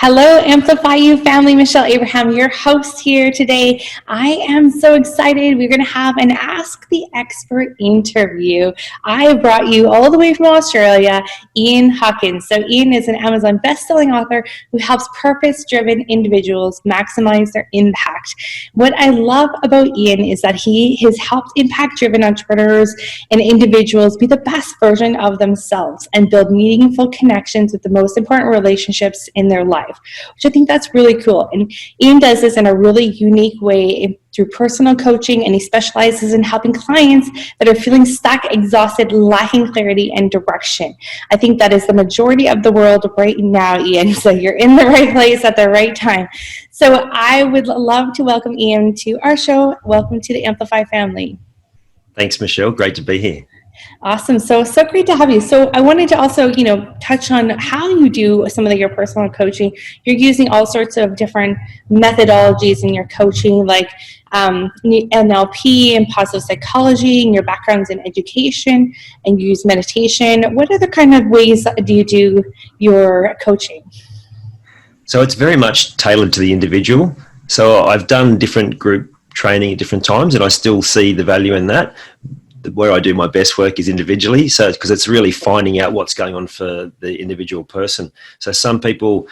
Hello, Amplify You family. Michelle Abraham, your host here today. I am so excited. We're going to have an Ask the Expert interview. I brought you all the way from Australia, Ian Hawkins. So Ian is an Amazon best-selling author who helps purpose-driven individuals maximize their impact. What I love about Ian is that he has helped impact-driven entrepreneurs and individuals be the best version of themselves and build meaningful connections with the most important relationships in their life, which I think that's really cool. And Ian does this in a really unique way through personal coaching, and he specializes in helping clients that are feeling stuck, exhausted, lacking clarity and direction. I think that is the majority of the world right now, Ian. So you're in the right place at the right time. So I would love to welcome Ian to our show. Welcome to the Amplify family. Thanks, Michelle. Great to be here. Awesome. So great to have you. So I wanted to also, touch on how you do some of your personal coaching. You're using all sorts of different methodologies in your coaching, like NLP and positive psychology, and your background's in education, and you use meditation. What other kind of ways do you do your coaching? So it's very much tailored to the individual. So I've done different group training at different times, and I still see the value in that. Where I do my best work is individually, so because it's really finding out what's going on for the individual person. So some people,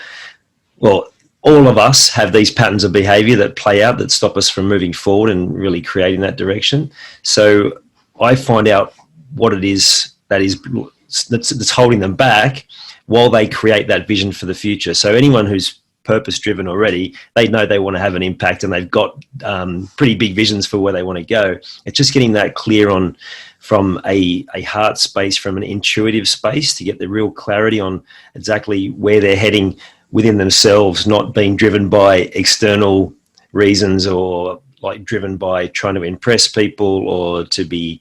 well, all of us have these patterns of behavior that play out that stop us from moving forward and really creating that direction. So I find out what it is that's holding them back while they create that vision for the future. So anyone who's purpose-driven already, they know they want to have an impact, and they've got pretty big visions for where they want to go. It's just getting that clear on from a heart space, from an intuitive space, to get the real clarity on exactly where they're heading within themselves, not being driven by external reasons or like driven by trying to impress people or to be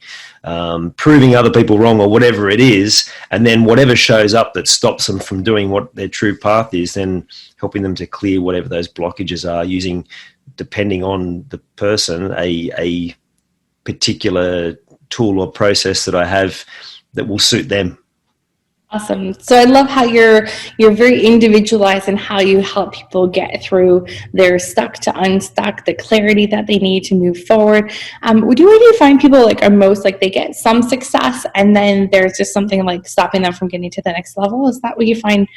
proving other people wrong or whatever it is. And then whatever shows up that stops them from doing what their true path is, then helping them to clear whatever those blockages are, using, depending on the person, a particular tool or process that I have that will suit them. Awesome. So I love how you're very individualized in how you help people get through their stuck to unstuck, the clarity that they need to move forward. Where do you find people are most they get some success and then there's just something stopping them from getting to the next level? Is that what you find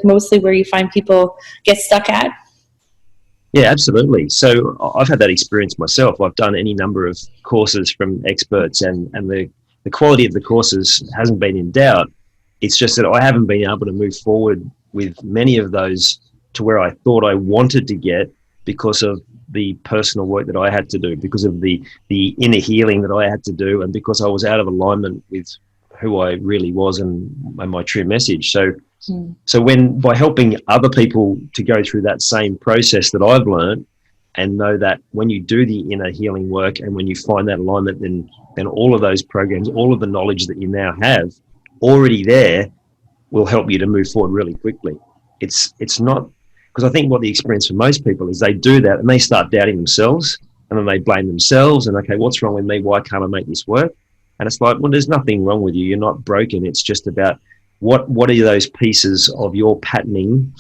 mostly where you find people get stuck at? Yeah, absolutely. So I've had that experience myself. I've done any number of courses from experts, and the quality of the courses hasn't been in doubt. It's just that I haven't been able to move forward with many of those to where I thought I wanted to get because of the personal work that I had to do, because of the inner healing that I had to do, and because I was out of alignment with who I really was and my true message. So by helping other people to go through that same process that I've learned, and know that when you do the inner healing work and when you find that alignment, then all of those programs, all of the knowledge that you now have already there will help you to move forward really quickly. It's not, because I think what the experience for most people is they do that and they start doubting themselves, and then they blame themselves and, okay, what's wrong with me? Why can't I make this work? And it's like, well, there's nothing wrong with you. You're not broken. It's just about what are those pieces of your patterning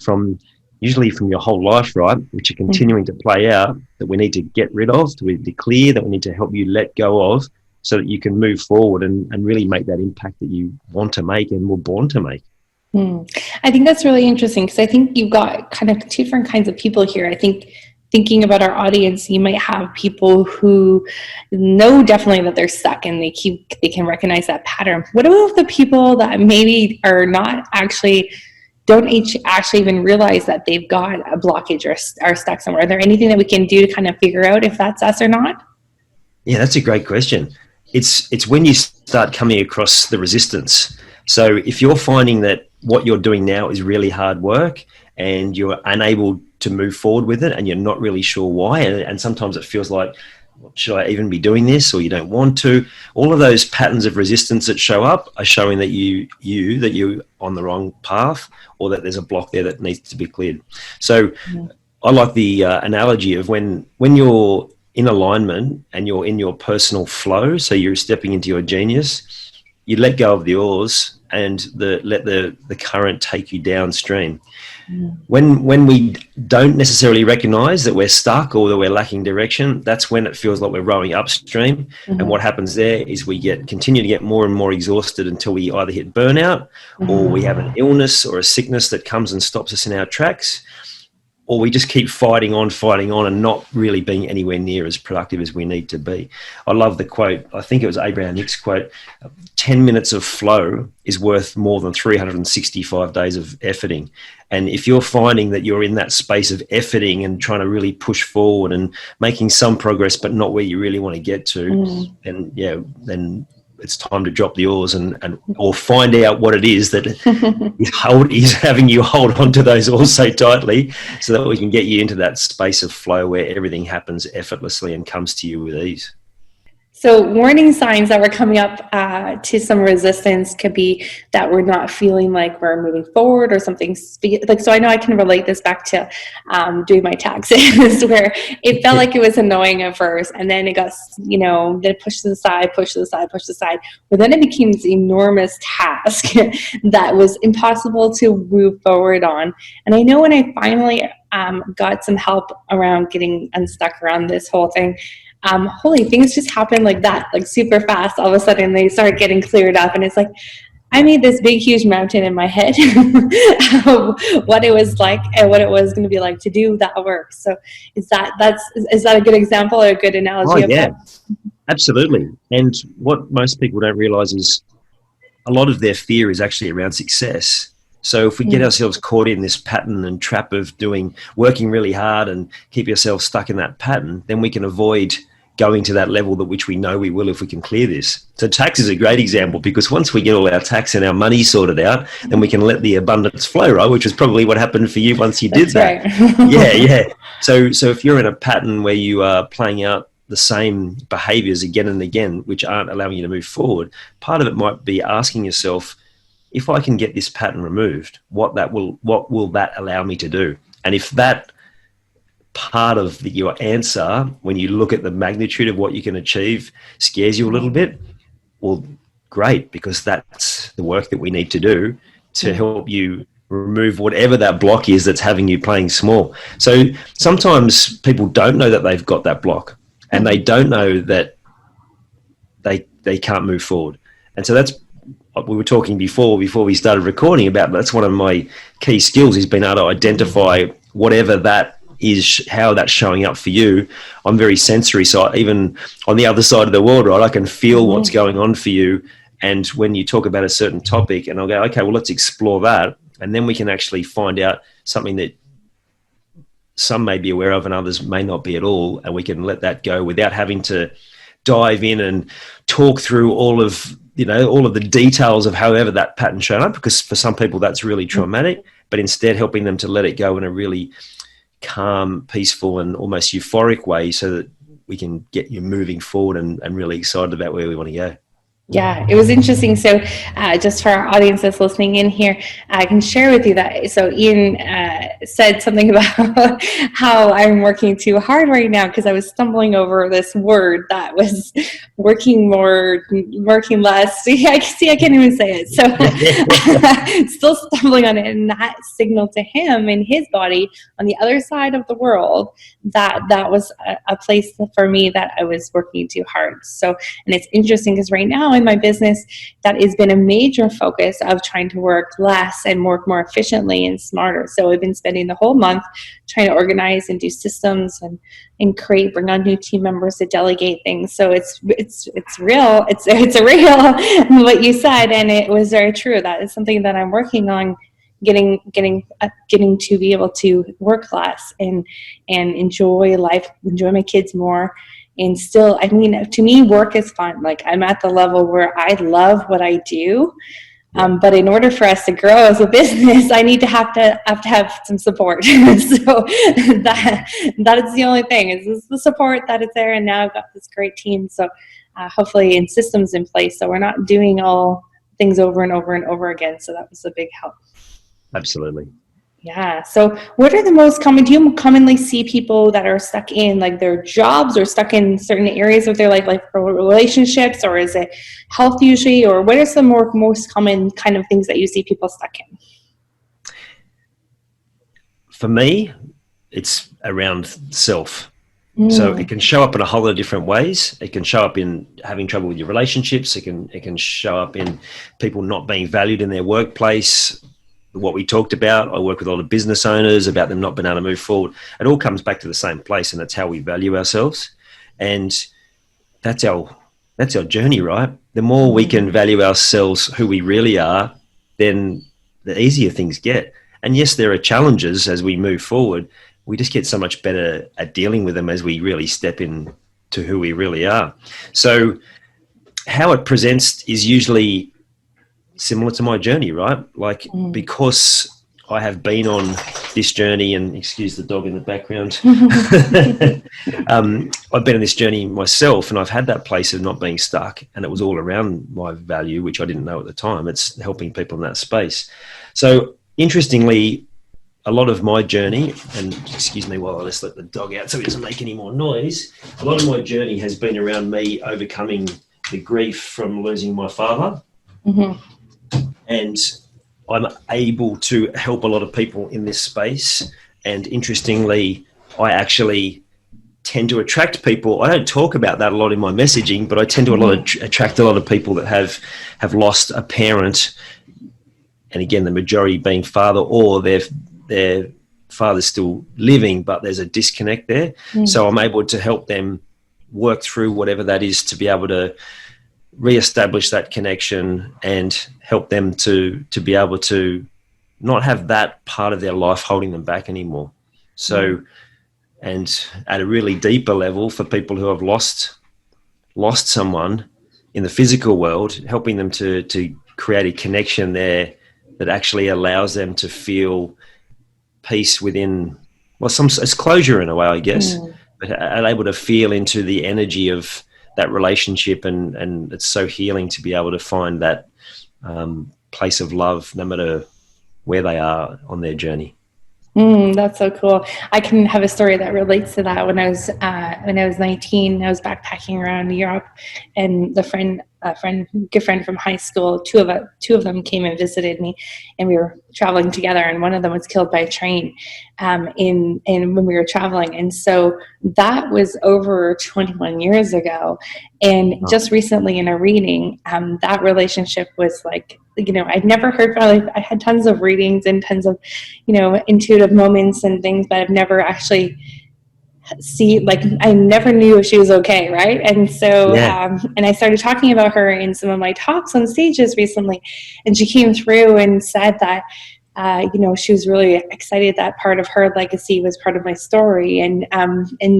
usually from your whole life, right, which are continuing to play out, that we need to get rid of, to be clear, that we need to help you let go of, so that you can move forward and really make that impact that you want to make and were born to make. I think that's really interesting, because I think you've got kind of two different kinds of people here. I think thinking about our audience, you might have people who know definitely that they're stuck and they can recognize that pattern. What about the people that maybe are not don't actually even realize that they've got a blockage or are stuck somewhere? Are there anything that we can do to kind of figure out if that's us or not? Yeah, that's a great question. It's when you start coming across the resistance. So if you're finding that what you're doing now is really hard work and you're unable to move forward with it and you're not really sure why, and sometimes it feels like, should I even be doing this, or you don't want to, all of those patterns of resistance that show up are showing that you're on the wrong path, or that there's a block there that needs to be cleared. So I like the analogy of when you're in alignment and you're in your personal flow, so you're stepping into your genius, you let go of the oars and let the current take you downstream. When we don't necessarily recognize that we're stuck or that we're lacking direction, that's when it feels like we're rowing upstream. And what happens there is we continue to get more and more exhausted until we either hit burnout or we have an illness or a sickness that comes and stops us in our tracks, or we just keep fighting on and not really being anywhere near as productive as we need to be. I love the quote, I think it was Abraham Hicks' quote, 10 minutes of flow is worth more than 365 days of efforting. And if you're finding that you're in that space of efforting and trying to really push forward and making some progress but not where you really want to get to, then it's time to drop the oars or find out what it is that is having you hold on to those oars so tightly, so that we can get you into that space of flow where everything happens effortlessly and comes to you with ease. So warning signs that we're coming up to some resistance could be that we're not feeling like we're moving forward or something. So I know I can relate this back to doing my taxes where it felt like it was annoying at first, and then it got, then pushed to the side, but then it became this enormous task that was impossible to move forward on. And I know when I finally got some help around getting unstuck around this whole thing, holy things just happen like that, like super fast. All of a sudden they start getting cleared up, and it's like I made this big huge mountain in my head of what it was like and what it was going to be like to do that work. So is that a good example or a good analogy? Oh yeah, absolutely. And what most people don't realize is a lot of their fear is actually around success. So if we get ourselves caught in this pattern and trap of working really hard and keep yourself stuck in that pattern, then we can avoid going to that level that which we know we will if we can clear this. So tax is a great example, because once we get all our tax and our money sorted out, then we can let the abundance flow, right? Which is probably what happened for you once you did that. Right. Yeah. So if you're in a pattern where you are playing out the same behaviors again and again, which aren't allowing you to move forward, part of it might be asking yourself, if I can get this pattern removed, what will that allow me to do? And if that part of your answer, when you look at the magnitude of what you can achieve, scares you a little bit, well, great, because that's the work that we need to do to help you remove whatever that block is that's having you playing small. So sometimes people don't know that they've got that block, and they don't know that they can't move forward. And so that's, we were talking before we started recording about, that's one of my key skills, is being able to identify whatever that is, how that's showing up for you. I'm very sensory, so even on the other side of the world, right, I can feel what's going on for you. And when you talk about a certain topic, and I'll go, okay, well, let's explore that. And then we can actually find out something that some may be aware of and others may not be at all. And we can let that go without having to dive in and talk through all of the details of however that pattern showed up, because for some people that's really traumatic, but instead helping them to let it go in a really calm, peaceful, and almost euphoric way, so that we can get you moving forward and really excited about where we want to go. Yeah, it was interesting. So just for our audience that's listening in here, I can share with you that. So Ian said something about how I'm working too hard right now because I was stumbling over this word that was working more, working less. I can't even say it. So still stumbling on it. And that signaled to him in his body on the other side of the world that was a place for me that I was working too hard. So, and it's interesting because right now in my business, that has been a major focus of trying to work less and work more efficiently and smarter. So I've been spending the whole month trying to organize and do systems and bring on new team members to delegate things. So it's real. It's a real what you said, and it was very true. That is something that I'm working on. Getting to be able to work less and enjoy life, enjoy my kids more. And still, I mean, to me, work is fun. Like, I'm at the level where I love what I do. But in order for us to grow as a business, I need to have some support. So that is the only thing, is the support that is there. And now I've got this great team. So hopefully, and systems in place, so we're not doing all things over and over and over again. So that was a big help. Absolutely. Yeah. So what are the most common, do you commonly see people that are stuck in like their jobs or stuck in certain areas of their life, like relationships, or is it health usually, or what are some most common kind of things that you see people stuck in? For me, it's around self. So it Mm. can show up in a whole lot of different ways. It can show up in having trouble with your relationships. It can show up in people not being valued in their workplace. What we talked about, I work with a lot of business owners about them not being able to move forward. It all comes back to the same place, and that's how we value ourselves. And that's our journey, right? The more we can value ourselves, who we really are, then the easier things get. And yes, there are challenges as we move forward. We just get so much better at dealing with them as we really step in to who we really are. So how it presents is usually similar to my journey, right? Like, because I have been on this journey, and excuse the dog in the background. I've been on this journey myself, and I've had that place of not being stuck, and it was all around my value, which I didn't know at the time. It's helping people in that space. So interestingly, a lot of my journey, and excuse me while I just let the dog out so he doesn't make any more noise, a lot of my journey has been around me overcoming the grief from losing my father. Mm-hmm. And I'm able to help a lot of people in this space. And interestingly, I actually tend to attract people. I don't talk about that a lot in my messaging, but I tend to attract a lot of people that have lost a parent. And again, the majority being father, or their father's still living, but there's a disconnect there. So I'm able to help them work through whatever that is to be able to reestablish that connection and help them to be able to not have that part of their life holding them back anymore. So, and at a really deeper level, for people who have lost someone in the physical world, helping them to create a connection there that actually allows them to feel peace within, well, it's closure in a way, I guess, but are able to feel into the energy of that relationship, and it's so healing to be able to find that place of love no matter where they are on their journey. That's so cool. I can have a story that relates to that. When I was 19, I was backpacking around Europe, and good friend from high school, two of them came and visited me, and we were traveling together, and one of them was killed by a train in when we were traveling. And so that was over 21 years ago. And just recently in a reading, that relationship was like, I'd never heard about, like, I had tons of readings and tons of, intuitive moments and things, but I've never actually I never knew if she was okay. Right. And so, and I started talking about her in some of my talks on stages recently, and she came through and said that, she was really excited that part of her legacy was part of my story. And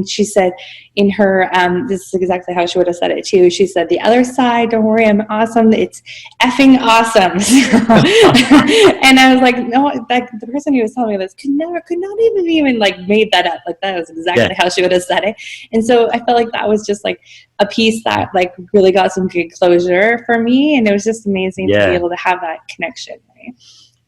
she said in her, this is exactly how she would have said it too. She said, "The other side, don't worry, I'm awesome. It's effing awesome." And I was like, no, like, the person who was telling me this could not even like made that up. Like, that was exactly how she would have said it. And so I felt like that was just like a piece that like really got some good closure for me. And it was just amazing to be able to have that connection. Right?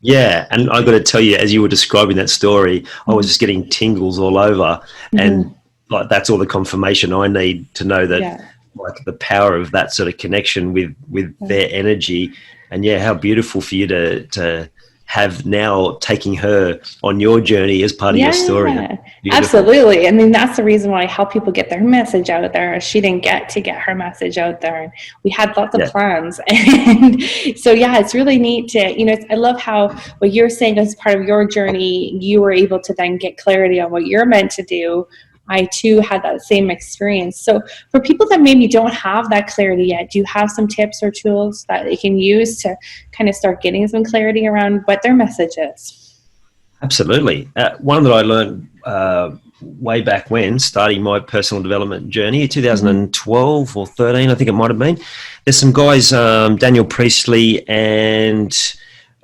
Yeah, and I got to tell you, as you were describing that story, I was just getting tingles all over, and like, that's all the confirmation I need to know that, like, the power of that sort of connection with their energy. And how beautiful for you to have now taking her on your journey as part of your story. Absolutely. I mean, that's the reason why I help people get their message out there. She didn't get to get her message out there, and we had lots of plans. And so, it's really neat to, I love how what you're saying as part of your journey, you were able to then get clarity on what you're meant to do. I too had that same experience. So for people that maybe don't have that clarity yet, do you have some tips or tools that they can use to kind of start getting some clarity around what their message is? Absolutely. One that I learned way back when, starting my personal development journey, 2012 or 13, I think it might have been. There's some guys, Daniel Priestley and,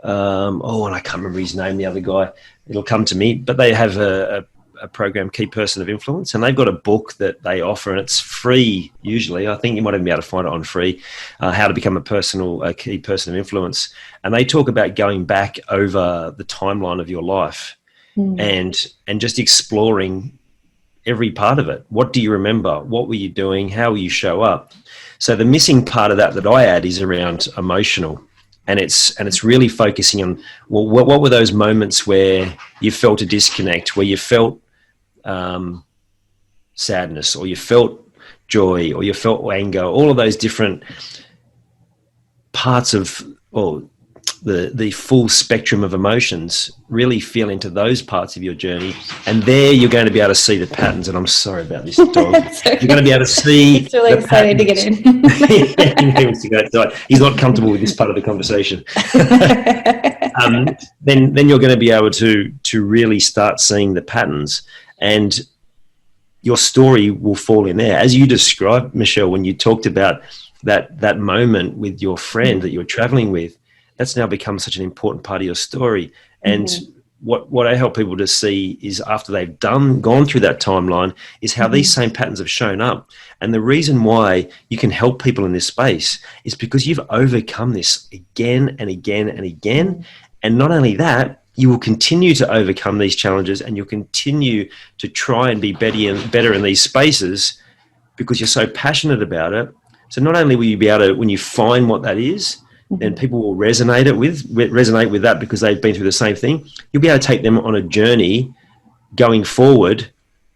and I can't remember his name, the other guy. It'll come to me. But they have a program, Key Person of Influence, and they've got a book that they offer, and it's free usually. I think you might even be able to find it on free, how to become a key person of influence. And they talk about going back over the timeline of your life and just exploring every part of it. What do you remember? What were you doing? How will you show up? So the missing part of that I add is around emotional, and it's really focusing on, well, what were those moments where you felt a disconnect, where you felt sadness, or you felt joy, or you felt anger, all of those different parts of, or the full spectrum of emotions. Really feel into those parts of your journey, and there you're going to be able to see the patterns. And I'm sorry about this dog. You're going to be able to see. He's really excited to get in. He wants to go outside. He's not comfortable with this part of the conversation. Then you're going to be able to really start seeing the patterns, and your story will fall in there, as you described, Michelle, when you talked about that moment with your friend that you're traveling with. That's now become such an important part of your story. And what I help people to see is, after they've gone through that timeline, is how these same patterns have shown up. And the reason why you can help people in this space is because you've overcome this again and again and again. And not only that, you will continue to overcome these challenges, and you'll continue to try and be better in these spaces because you're so passionate about it. So not only will you be able to, when you find what that is, then people will resonate with that because they've been through the same thing. You'll be able to take them on a journey going forward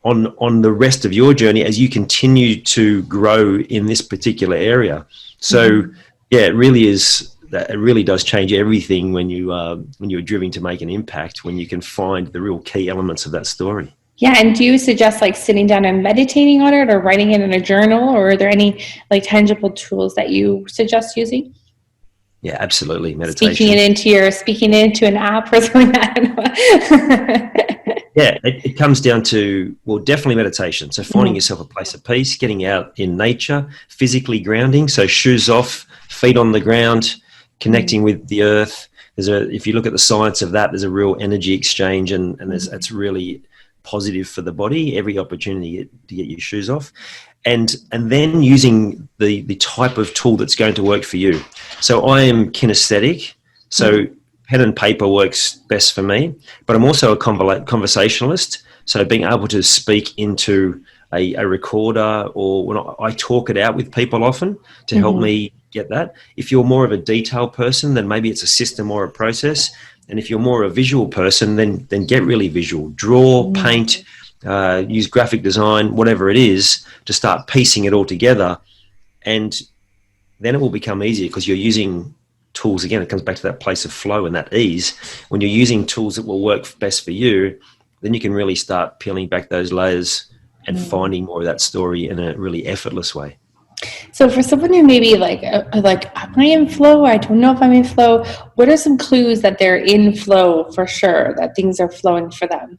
on the rest of your journey as you continue to grow in this particular area. So yeah, it really is. It really does change everything when you're driven to make an impact, when you can find the real key elements of that story. Yeah, and do you suggest like sitting down and meditating on it, or writing it in a journal, or are there any like tangible tools that you suggest using? Yeah, absolutely. Meditation. Speaking it into an app or something like that. Yeah, it comes down to, well, definitely meditation. So finding yourself a place of peace, getting out in nature, physically grounding. So shoes off, feet on the ground, connecting with the earth. If you look at the science of that, there's a real energy exchange, and it's really positive for the body. Every opportunity to get your shoes off. And then using the type of tool that's going to work for you. So I am kinesthetic, so pen and paper works best for me, but I'm also a conversationalist. So being able to speak into a recorder, or when I talk it out with people often to help me get that. If you're more of a detail person, then maybe it's a system or a process. And if you're more a visual person, then get really visual. Draw, paint, use graphic design, whatever it is, to start piecing it all together. And then it will become easier because you're using tools. Again, it comes back to that place of flow and that ease. When you're using tools that will work best for you, then you can really start peeling back those layers and finding more of that story in a really effortless way. So for someone who maybe like, am I in flow? I don't know if I'm in flow. What are some clues that they're in flow for sure, that things are flowing for them?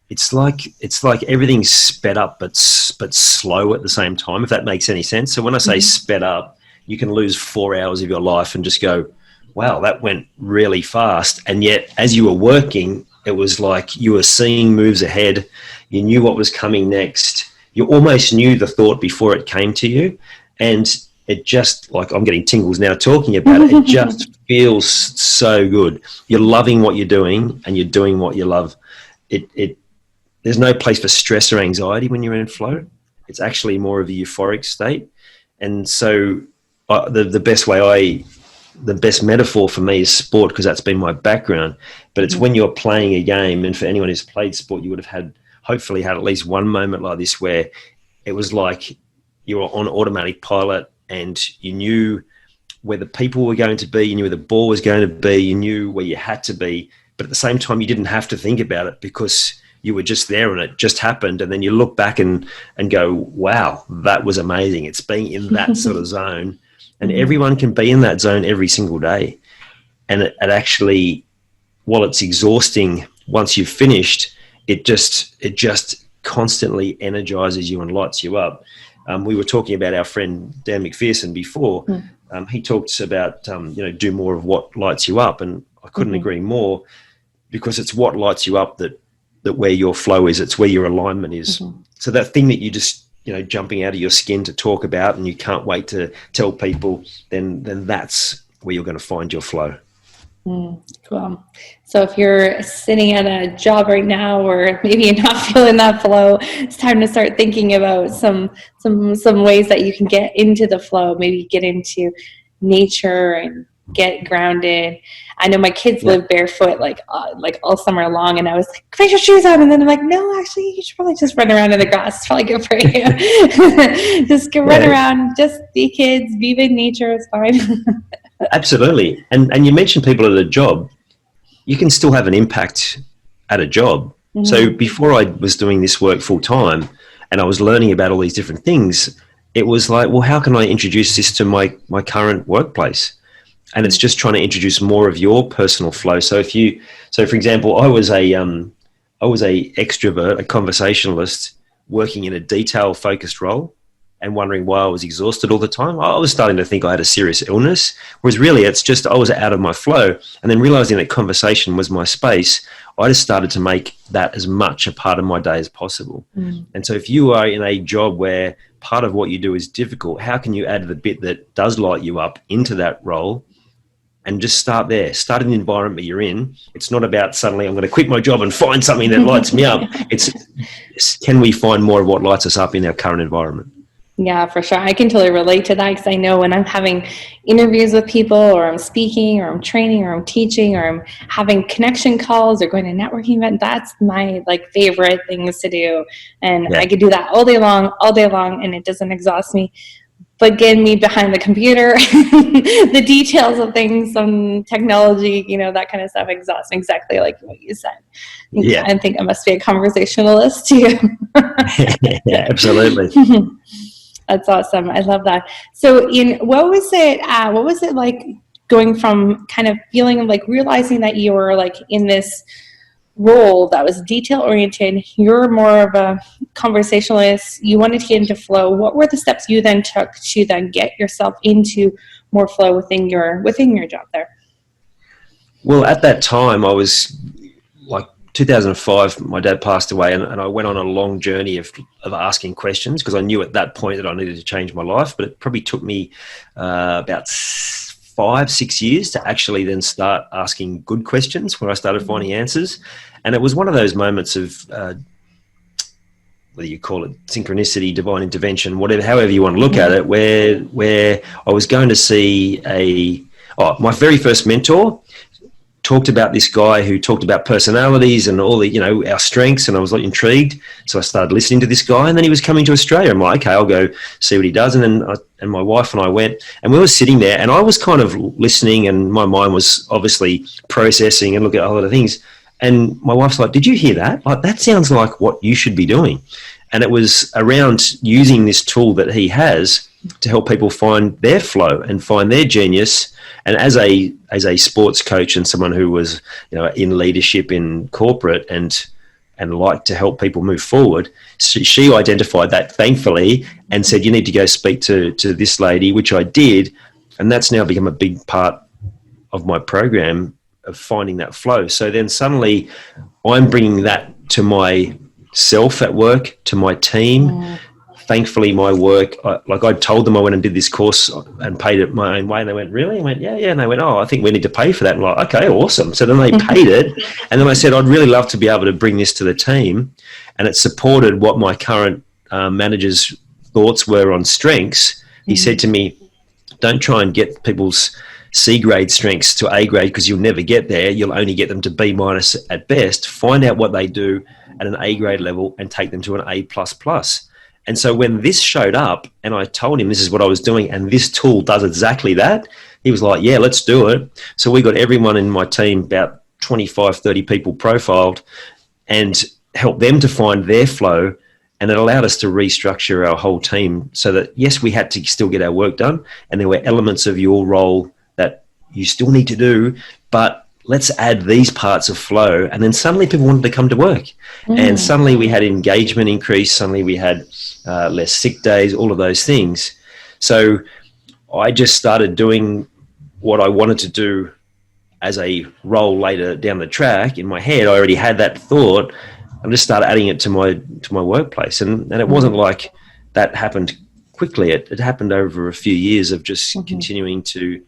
It's like everything's sped up, but slow at the same time, if that makes any sense. So when I say sped up, you can lose 4 hours of your life and just go, wow, that went really fast. And yet as you were working, it was like you were seeing moves ahead. You knew what was coming next. You almost knew the thought before it came to you. And it just, like, I'm getting tingles now talking about it. It just feels so good. You're loving what you're doing, and you're doing what you love. There's no place for stress or anxiety when you're in flow. It's actually more of a euphoric state. And so the best metaphor for me is sport, because that's been my background. But it's when you're playing a game, and for anyone who's played sport, you would have hopefully had at least one moment like this where it was like you were on automatic pilot, and you knew where the people were going to be, you knew where the ball was going to be, you knew where you had to be. But at the same time, you didn't have to think about it because you were just there and it just happened. And then you look back and go, wow, that was amazing. It's being in that sort of zone. And everyone can be in that zone every single day. And it actually, while it's exhausting, once you've finished, it just constantly energizes you and lights you up. We were talking about our friend Dan McPherson before. He talks about, do more of what lights you up. And I couldn't agree more, because it's what lights you up that where your flow is, it's where your alignment is. So that thing that you just, jumping out of your skin to talk about, and you can't wait to tell people, then that's where you're going to find your flow. Cool. So if you're sitting at a job right now, or maybe you're not feeling that flow, it's time to start thinking about some ways that you can get into the flow. Maybe get into nature and get grounded. I know my kids live barefoot like all summer long, and I was like, "Put your shoes on," and then I'm like, "No, actually, you should probably just run around in the grass. It's probably good for you. Just go run around, just be kids, be with nature. It's fine." Absolutely. And you mentioned people at a job. You can still have an impact at a job. Mm-hmm. So before I was doing this work full time and I was learning about all these different things, it was like, well, how can I introduce this to my current workplace? And it's just trying to introduce more of your personal flow. So for example, I was a extrovert, a conversationalist working in a detail focused role, and wondering why I was exhausted all the time. I was starting to think I had a serious illness, whereas really it's just I was out of my flow. And then realizing that conversation was my space, I just started to make that as much a part of my day as possible. And so if you are in a job where part of what you do is difficult, how can you add the bit that does light you up into that role? And just start there. Start in the environment you're in. It's not about suddenly I'm going to quit my job and find something that lights me up. It's can we find more of what lights us up in our current environment? Yeah, for sure. I can totally relate to that, because I know when I'm having interviews with people, or I'm speaking, or I'm training, or I'm teaching, or I'm having connection calls, or going to a networking event, that's my favorite things to do. And I could do that all day long, and it doesn't exhaust me. But getting me behind the computer, the details of things, some technology, that kind of stuff exhausts me, exactly like what you said. I think I must be a conversationalist too. Yeah, absolutely. That's awesome. I love that. So what was it like going from kind of feeling like realizing that you were like in this role that was detail oriented, you're more of a conversationalist, you wanted to get into flow. What were the steps you then took to then get yourself into more flow within your job there? Well, at that time I was 2005, my dad passed away, and I went on a long journey of asking questions, because I knew at that point that I needed to change my life. But it probably took me about 5-6 years to actually then start asking good questions, where I started finding answers. And it was one of those moments of, whether you call it synchronicity, divine intervention, however you want to look at it, where I was going to see my very first mentor talked about this guy who talked about personalities and all the, our strengths. And I was intrigued. So I started listening to this guy, and then he was coming to Australia. I'm like, okay, I'll go see what he does. And then and my wife and I went, and we were sitting there, and I was kind of listening, and my mind was obviously processing and looking at a lot of things. And my wife's like, did you hear that? That sounds like what you should be doing. And it was around using this tool that he has to help people find their flow and find their genius. And as a sports coach and someone who was, in leadership in corporate and liked to help people move forward, she identified that, thankfully, and said, you need to go speak to this lady, which I did. And that's now become a big part of my program of finding that flow. So then suddenly I'm bringing that to myself at work, to my team. Thankfully, my work, I told them I went and did this course and paid it my own way. And they went, really? I went, yeah. And they went, oh, I think we need to pay for that. And I'm like, okay, awesome. So then they paid it. And then I said, I'd really love to be able to bring this to the team. And it supported what my current manager's thoughts were on strengths. He said to me, don't try and get people's C grade strengths to A grade, because you'll never get there. You'll only get them to B- at best. Find out what they do at an A grade level and take them to an A++. And so when this showed up and I told him this is what I was doing and this tool does exactly that, he was like, yeah, let's do it. So we got everyone in my team, about 25, 30 people profiled, and helped them to find their flow. And it allowed us to restructure our whole team so that, yes, we had to still get our work done, and there were elements of your role that you still need to do, but let's add these parts of flow. And then suddenly people wanted to come to work. And suddenly we had engagement increase. Suddenly we had less sick days, all of those things. So I just started doing what I wanted to do as a role later down the track. In my head, I already had that thought. I just started adding it to my workplace. And it wasn't like that happened quickly. It happened over a few years of just continuing to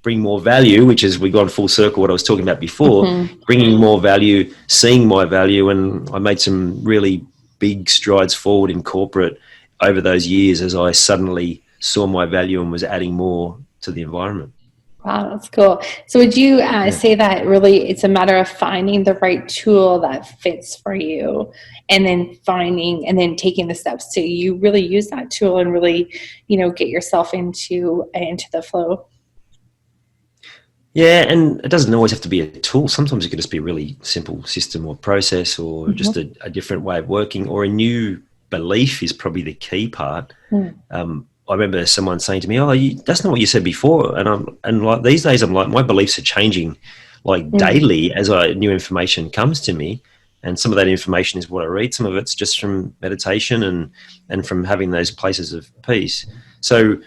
bring more value, which is, we gone full circle what I was talking about before, Mm-hmm. bringing more value, seeing my value. And I made some really big strides forward in corporate over those years as I suddenly saw my value and was adding more to the environment. Wow, that's cool. So would you Yeah. say that really it's a matter of finding the right tool that fits for you, and then taking the steps to you really use that tool and really, get yourself into the flow? Yeah, and it doesn't always have to be a tool. Sometimes it could just be a really simple system or process, or just Mm-hmm. a different way of working, or a new belief is probably the key part. I remember someone saying to me, "Oh, that's not what you said before," and like these days, I'm like, my beliefs are changing like Mm-hmm. daily as new information comes to me, and some of that information is what I read. Some of it's just from meditation and from having those places of peace. So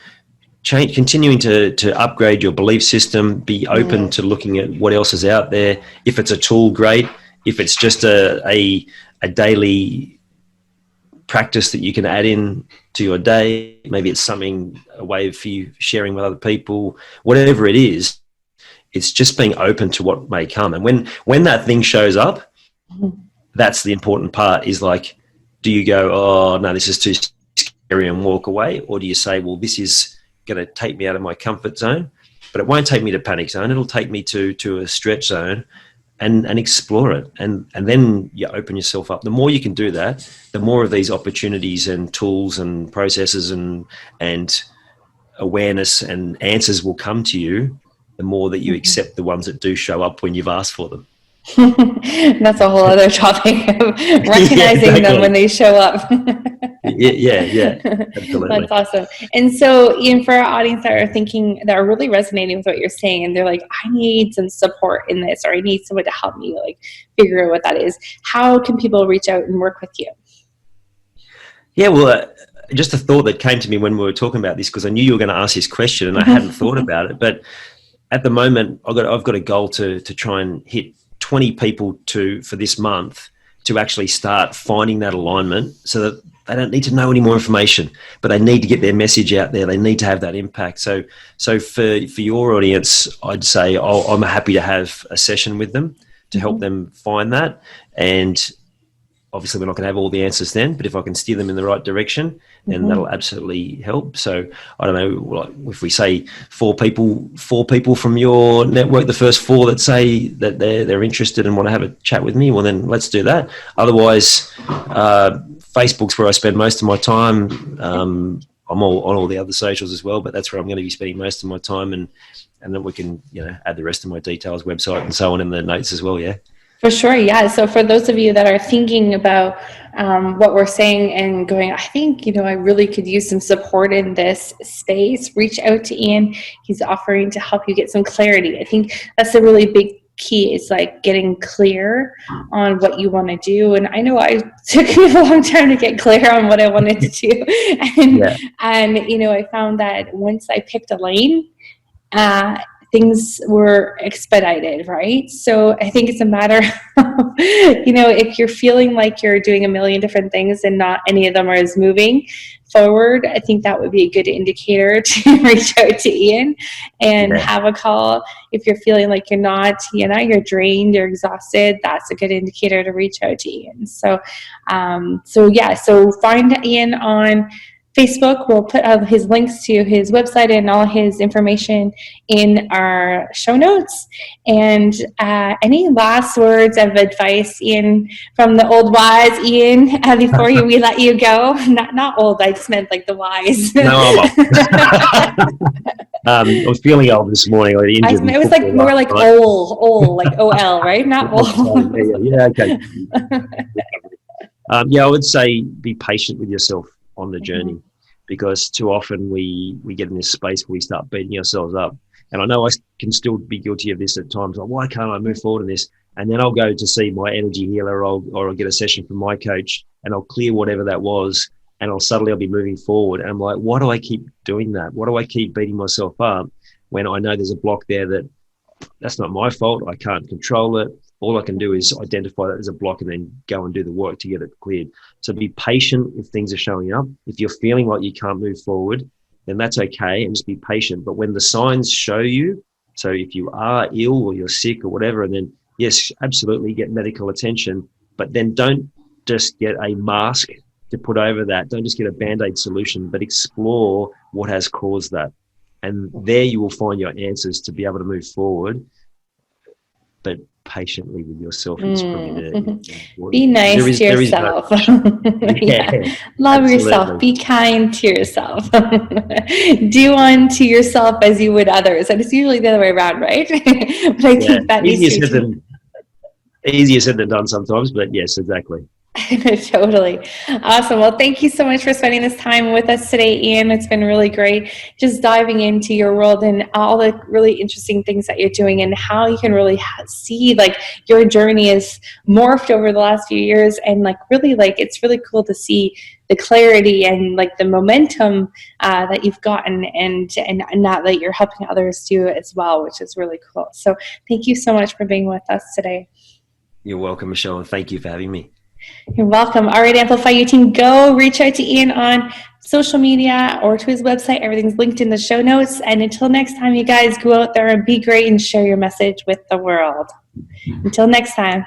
continuing to upgrade your belief system, be open to looking at what else is out there. If it's a tool, great. If it's just a daily practice that you can add in to your day, maybe it's something, a way for you sharing with other people, whatever it is, it's just being open to what may come. And when that thing shows up, that's the important part, is like, do you go, oh no, this is too scary, and walk away? Or do you say, well, this is going to take me out of my comfort zone, but it won't take me to panic zone. It'll take me to a stretch zone, and explore it. And then you open yourself up. The more you can do that, the more of these opportunities and tools and processes and awareness and answers will come to you, the more that you accept the ones that do show up when you've asked for them. That's a whole other topic of Yeah, recognizing them when exactly. they show up. Yeah, absolutely. That's awesome. And so, Ian, for our audience that are really resonating with what you're saying, and they're like, I need some support in this, or I need someone to help me like figure out what that is. How can people reach out and work with you? Yeah, well, just a thought that came to me when we were talking about this, because I knew you were going to ask this question and I hadn't thought about it. But at the moment, I've got a goal to try and hit 20 people for this month, to actually start finding that alignment, so that they don't need to know any more information, but they need to get their message out there. They need to have that impact. So for your audience, I'd say I'm happy to have a session with them to help them find that. And obviously we're not going to have all the answers then, but if I can steer them in the right direction, then that'll absolutely help. So I don't know, like if we say four people from your network, the first four that say that they're interested and want to have a chat with me, well then let's do that. Otherwise, Facebook's where I spend most of my time. I'm on all the other socials as well, but that's where I'm going to be spending most of my time, and then we can add the rest of my details, website and so on, in the notes as well. Yeah. For sure, yeah. So for those of you that are thinking about what we're saying and going, I think, I really could use some support in this space, reach out to Ian. He's offering to help you get some clarity. I think that's a really big key, is like getting clear on what you want to do. And I know it took me a long time to get clear on what I wanted to do. And I found that once I picked a lane, things were expedited, right? So I think it's a matter of, if you're feeling like you're doing a million different things and not any of them are as moving forward, I think that would be a good indicator to reach out to Ian and have a call. If you're feeling like you're not, you're drained, you're exhausted, that's a good indicator to reach out to Ian. So find Ian on Facebook. We'll put his links to his website and all his information in our show notes. And any last words of advice, Ian, from the old wise Ian, before we let you go? Not old, I just meant like the wise. No, I was feeling old this morning. It was like more like old, like OL, right? Not old. Yeah, okay. I would say be patient with yourself on the journey, because too often we get in this space where we start beating ourselves up. And I know I can still be guilty of this at times. Like, why can't I move forward in this? And then I'll go to see my energy healer, or I'll get a session from my coach, and I'll clear whatever that was, and I'll be moving forward. And I'm like, why do I keep doing that? Why do I keep beating myself up when I know there's a block there that's not my fault? I can't control it. All I can do is identify that as a block and then go and do the work to get it cleared. So be patient if things are showing up. If you're feeling like you can't move forward, then that's okay, and just be patient. But when the signs show you So if you are ill or you're sick or whatever, and then, yes, absolutely get medical attention, but then don't just get a mask to put over that. Don't just get a Band-Aid solution, but explore what has caused that. And there you will find your answers to be able to move forward, but patiently with yourself is probably be nice to yourself. Yeah, love absolutely. yourself, be kind to yourself. Do unto yourself as you would others, and it's usually the other way around, right? But I think that easier said than done sometimes, but yes, exactly. Totally. Awesome. Well, thank you so much for spending this time with us today, Ian. It's been really great just diving into your world and all the really interesting things that you're doing and how you can really see like your journey is morphed over the last few years. And like really like it's really cool to see the clarity and like the momentum that you've gotten and now that you're helping others do as well, which is really cool. So thank you so much for being with us today. You're welcome, Michelle, and thank you for having me. You're welcome. All right, Amplify You team, go reach out to Ian on social media or to his website. Everything's linked in the show notes. And until next time, you guys go out there and be great and share your message with the world. Until next time.